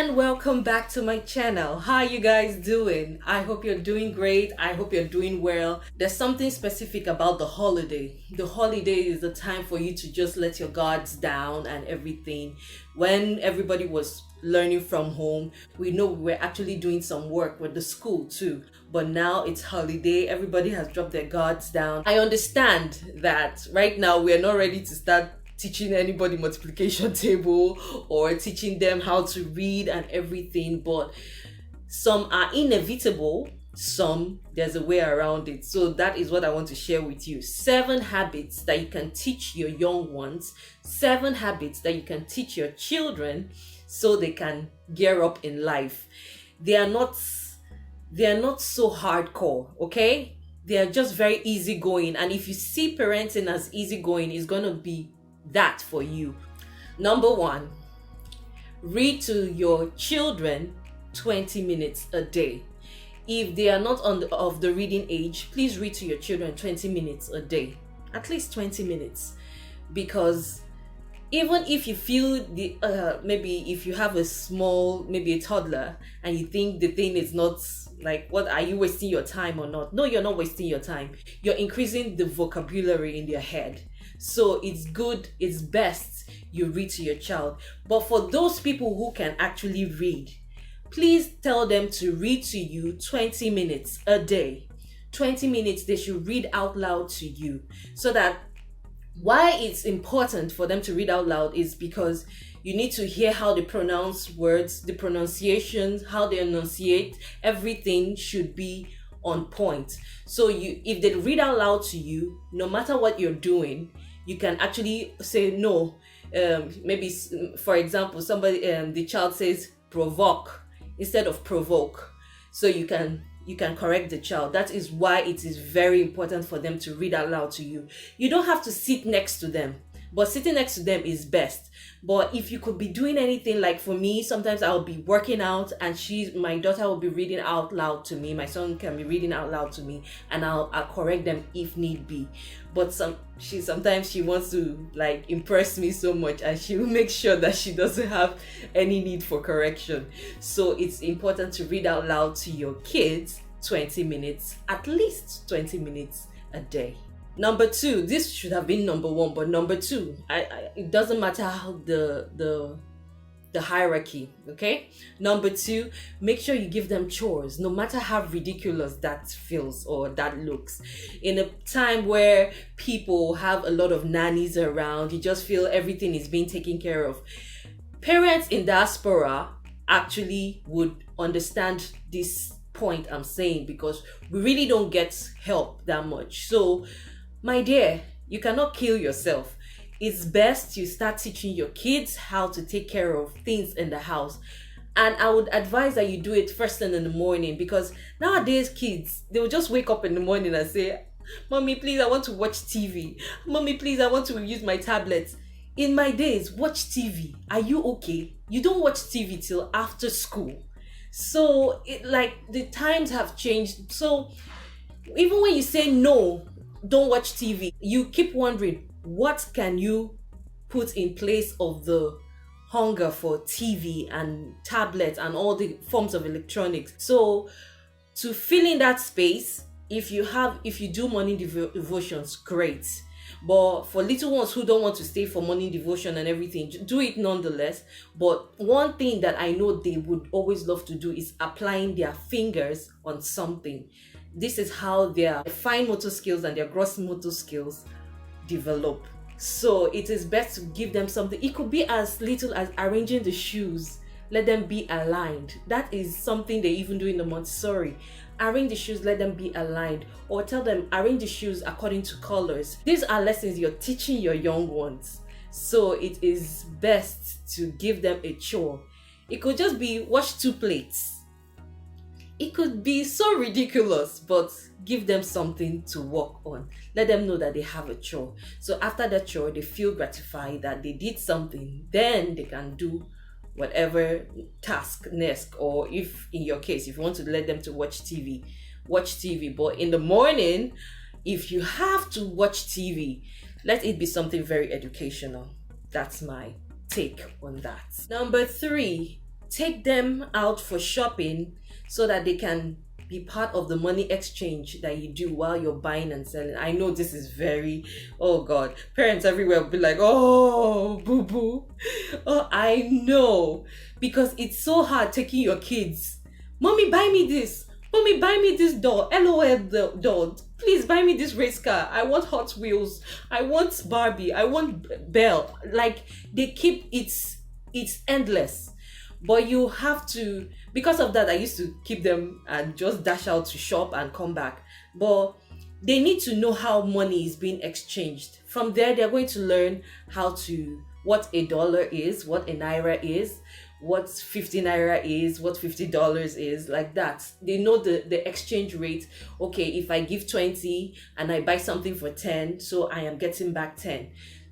and welcome back to my channel. How are you guys doing? I hope you're doing great. I hope you're doing well. There's something specific about the holiday. The holiday is the time for you to just let your guards down and everything. When everybody was learning from home, we know we were actually doing some work with the school too, but now it's holiday. Everybody has dropped their guards down. I understand that right now we are not ready to start teaching anybody multiplication table or teaching them how to read and everything, but some are inevitable, some there's a way around it. So that is what I want to share with you. 7 habits that you can teach your young ones, 7 habits that you can teach your children so they can gear up in life. They are not so hardcore, okay? They are just very easygoing, and if you see parenting as easygoing, it's gonna be that for you. Number 1, read to your children 20 minutes a day. If they are not of the reading age, please read to your children 20 minutes a day, at least 20 minutes, because even if you feel maybe if you have maybe a toddler and you think the thing is not like, what are you wasting your time or not? No, you're not wasting your time. You're increasing the vocabulary in their head. So it's good, it's best you read to your child. But for those people who can actually read, please tell them to read to you 20 minutes a day. 20 minutes they should read out loud to you. So that why it's important for them to read out loud is because you need to hear how they pronounce words, the pronunciations, how they enunciate. Everything should be on point. So if they read out loud to you, no matter what you're doing, you can actually say no. Maybe, for example, the child says provoke instead of provoke. So you can correct the child. That is why it is very important for them to read out loud to you. You don't have to sit next to them, but sitting next to them is best. But if you could be doing anything, like for me, sometimes I'll be working out and my daughter will be reading out loud to me. My son can be reading out loud to me, and I'll correct them if need be. But sometimes she wants to like impress me so much, and she will make sure that she doesn't have any need for correction. So it's important to read out loud to your kids 20 minutes, at least 20 minutes a day. Number 2, this should have been number 1, but number 2, it doesn't matter how the hierarchy, okay? Number 2, make sure you give them chores, no matter how ridiculous that feels or that looks. In a time where people have a lot of nannies around, you just feel everything is being taken care of. Parents in diaspora actually would understand this point I'm saying, because we really don't get help that much. So my dear, you cannot kill yourself. It's best you start teaching your kids how to take care of things in the house. And I would advise that you do it first thing in the morning, because nowadays kids, they will just wake up in the morning and say, "Mommy, please, I want to watch TV. Mommy, please, I want to use my tablet." In my days, watch TV. Are you okay? You don't watch TV till after school. So the times have changed. So even when you say no, don't watch TV, you keep wondering, what can you put in place of the hunger for TV and tablets and all the forms of electronics? So to fill in that space, if you do morning devotions, great. But for little ones who don't want to stay for morning devotion and everything, do it nonetheless. But one thing that I know they would always love to do is applying their fingers on something. This is how their fine motor skills and their gross motor skills develop. So it is best to give them something. It could be as little as arranging the shoes. Let them be aligned. That is something they even do in the Montessori. Arrange the shoes, let them be aligned. Or tell them, arrange the shoes according to colors. These are lessons you're teaching your young ones. So it is best to give them a chore. It could just be wash 2 plates. It could be so ridiculous, but give them something to work on. Let them know that they have a chore. So after that chore, they feel gratified that they did something. Then they can do whatever task next. Or if in your case, if you want to let them to watch TV, watch TV. But in the morning, if you have to watch TV, let it be something very educational. That's my take on that. Number 3, take them out for shopping so that they can be part of the money exchange that you do while you're buying and selling. I know this is very, oh God, parents everywhere will be like, oh, boo boo. Oh, I know, because it's so hard taking your kids. Mommy, buy me this. Mommy, buy me this doll. LOL doll. Please buy me this race car. I want Hot Wheels. I want Barbie. I want Belle. Like, they keep it's endless. But you have to, because of that, I used to keep them and just dash out to shop and come back. But they need to know how money is being exchanged. From there, they're going to learn what a dollar is, what a naira is, what 50 naira is, what $50 is, like that. They know the exchange rate. Okay, if I give 20 and I buy something for 10, so I am getting back 10.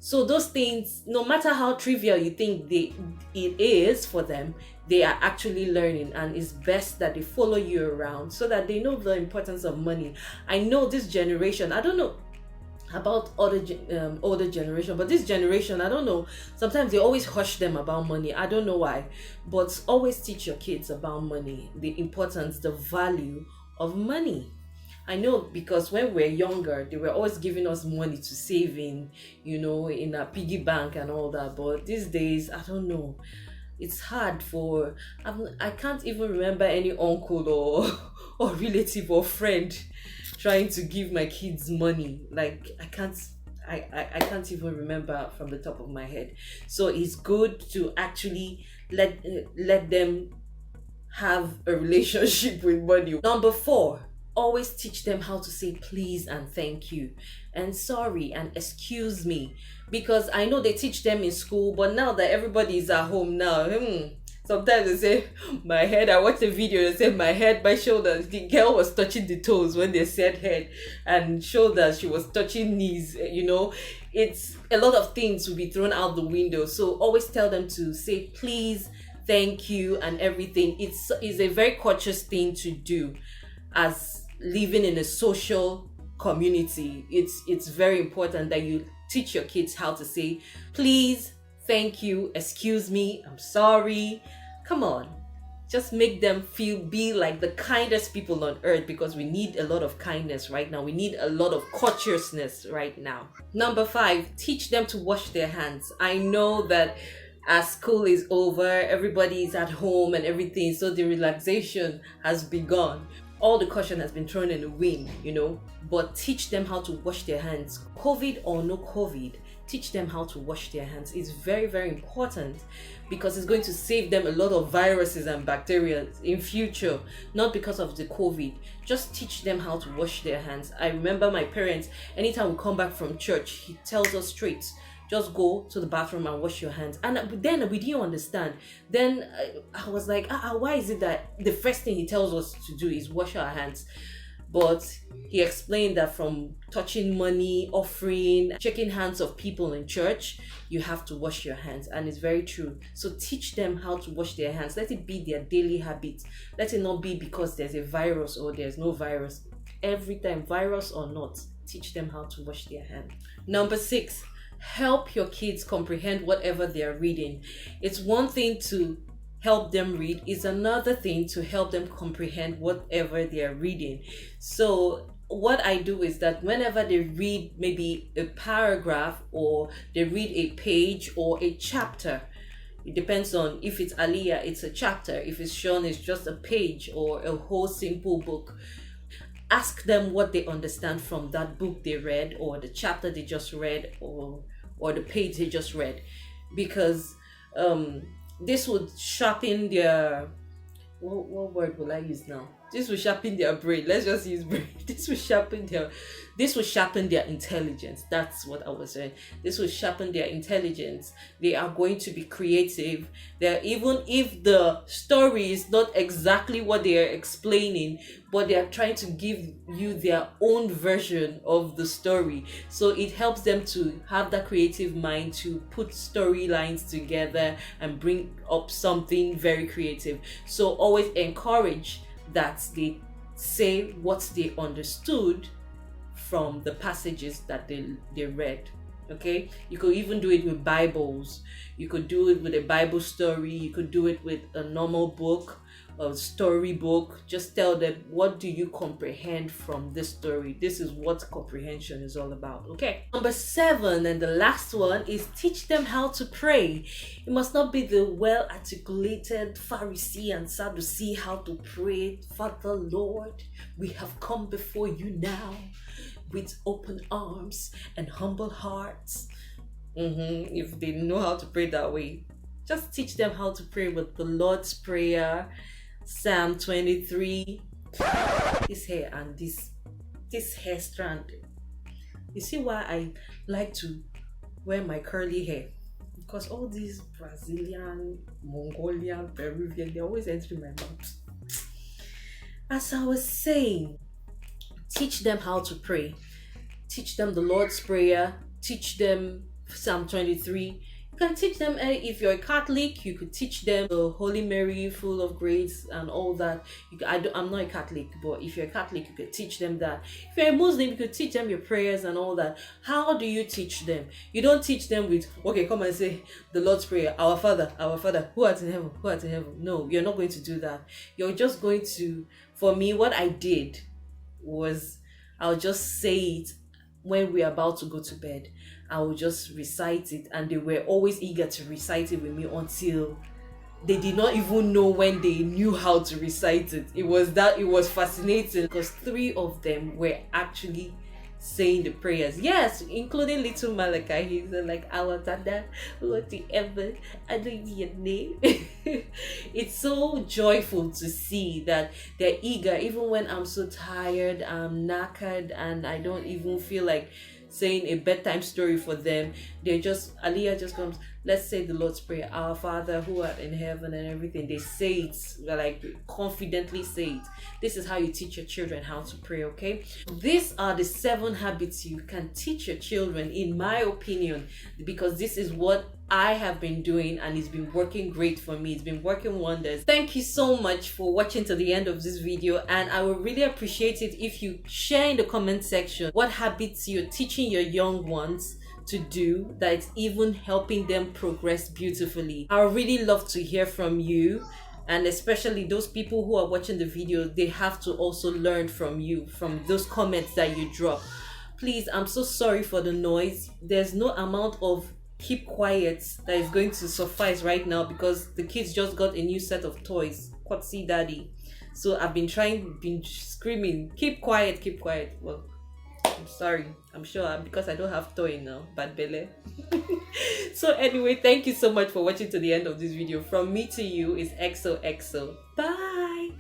So those things, no matter how trivial you think it is for them, they are actually learning, and it's best that they follow you around so that they know the importance of money. I know this generation, I don't know about older generation, but this generation, I don't know, sometimes they always hush them about money. I don't know why, but always teach your kids about money, the importance, the value of money. I know, because when we were younger, they were always giving us money to save in, in a piggy bank and all that. But these days, I don't know. It's hard for, I can't even remember any uncle or relative or friend trying to give my kids money. Like, I can't even remember from the top of my head. So it's good to actually let them have a relationship with money. Number 4, always teach them how to say please and thank you and sorry and excuse me, because I know they teach them in school, but now that everybody is at home now, sometimes they say my head. I watched a video, they said my head, my shoulders. The girl was touching the toes when they said head, and shoulders, she was touching knees. It's a lot of things will be thrown out the window. So always tell them to say please, thank you, and everything. It's a very courteous thing to do as living in a social community. It's very important that you teach your kids how to say please, thank you, excuse me, I'm sorry. Come on, just make them be like the kindest people on earth, because we need a lot of kindness right now. We need a lot of courteousness right now. Number 5, teach them to wash their hands. I know that as school is over, everybody is at home and everything, so the relaxation has begun. All the caution has been thrown in the wind, but teach them how to wash their hands. COVID or no COVID, teach them how to wash their hands. It's very, very important, because it's going to save them a lot of viruses and bacteria in future, not because of the COVID. Just teach them how to wash their hands. I remember my parents, anytime we come back from church, he tells us straight, just go to the bathroom and wash your hands. And then we didn't understand. Then I was like, why is it that the first thing he tells us to do is wash our hands? But he explained that from touching money, offering, shaking hands of people in church, you have to wash your hands. And it's very true. So teach them how to wash their hands. Let it be their daily habit. Let it not be because there's a virus or there's no virus. Every time, virus or not, teach them how to wash their hands. Number 6, help your kids comprehend whatever they are reading. It's one thing to help them read, it's another thing to help them comprehend whatever they are reading. So what I do is that whenever they read maybe a paragraph, or they read a page or a chapter, it depends on, if it's Aliyah, it's a chapter. If it's Sean, it's just a page or a whole simple book. Ask them what they understand from that book they read, or the chapter they just read, or the page they just read, because this would sharpen their, what word will I use now? This will sharpen their brain. Let's just use brain. This will sharpen their intelligence. That's what I was saying. This will sharpen their intelligence. They are going to be creative. Even if the story is not exactly what they are explaining, but they are trying to give you their own version of the story. So it helps them to have that creative mind to put storylines together and bring up something very creative. So always encourage that they say what they understood from the passages that they read. Okay, you could even do it with Bibles. You could do it with a Bible story. You could do it with a normal book, a story book. Just tell them, what do you comprehend from this story? This is what comprehension is all about. Okay, number 7 and the last one is teach them how to pray. It must not be the well articulated Pharisee and Sadducee how to pray. Father Lord, we have come before you now with open arms and humble hearts. If they know how to pray that way, just teach them how to pray with the Lord's Prayer, Psalm 23. This hair and this hair strand. You see why I like to wear my curly hair? Because all these Brazilian, Mongolian, Peruvian, they always enter my mouth. As I was saying, teach them how to pray. Teach them the Lord's Prayer. Teach them Psalm 23. You can teach them, if you're a Catholic, you could teach them the Holy Mary, full of grace, and all that. I'm not a Catholic, but if you're a Catholic, you could teach them that. If you're a Muslim, you could teach them your prayers and all that. How do you teach them? You don't teach them with, okay, come and say the Lord's Prayer, our Father, who art in heaven, who art in heaven. No, you're not going to do that. You're just going to, for me, what I did was, I'll just say it when we're about to go to bed. I will just recite it, and they were always eager to recite it with me until they did not even know when they knew how to recite it. It was fascinating because 3 of them were actually saying the prayers. Yes, including little Malachi. He's like, our Dada, whatever, I know your name. It's so joyful to see that they're eager, even when I'm so tired, I'm knackered, and I don't even feel like saying a bedtime story for them. Aliyah just comes, let's say the Lord's Prayer, our Father who art in heaven, and everything. They say it, like confidently say it. This is how you teach your children how to pray, okay? These are the 7 habits you can teach your children, in my opinion, because this is what I have been doing, and it's been working great for me. It's been working wonders. Thank you so much for watching to the end of this video, and I would really appreciate it if you share in the comment section what habits you're teaching your young ones to do that's even helping them progress beautifully. I would really love to hear from you, and especially those people who are watching the video, they have to also learn from you, from those comments that you drop. Please, I'm so sorry for the noise. There's no amount of keep quiet that is going to suffice right now, because the kids just got a new set of toys. Quatsy daddy. So I've been screaming, keep quiet, keep quiet. Well, I'm sorry. I'm sure because I don't have toy now. Bad belly. So anyway, thank you so much for watching to the end of this video. From me to you is XOXO. Bye.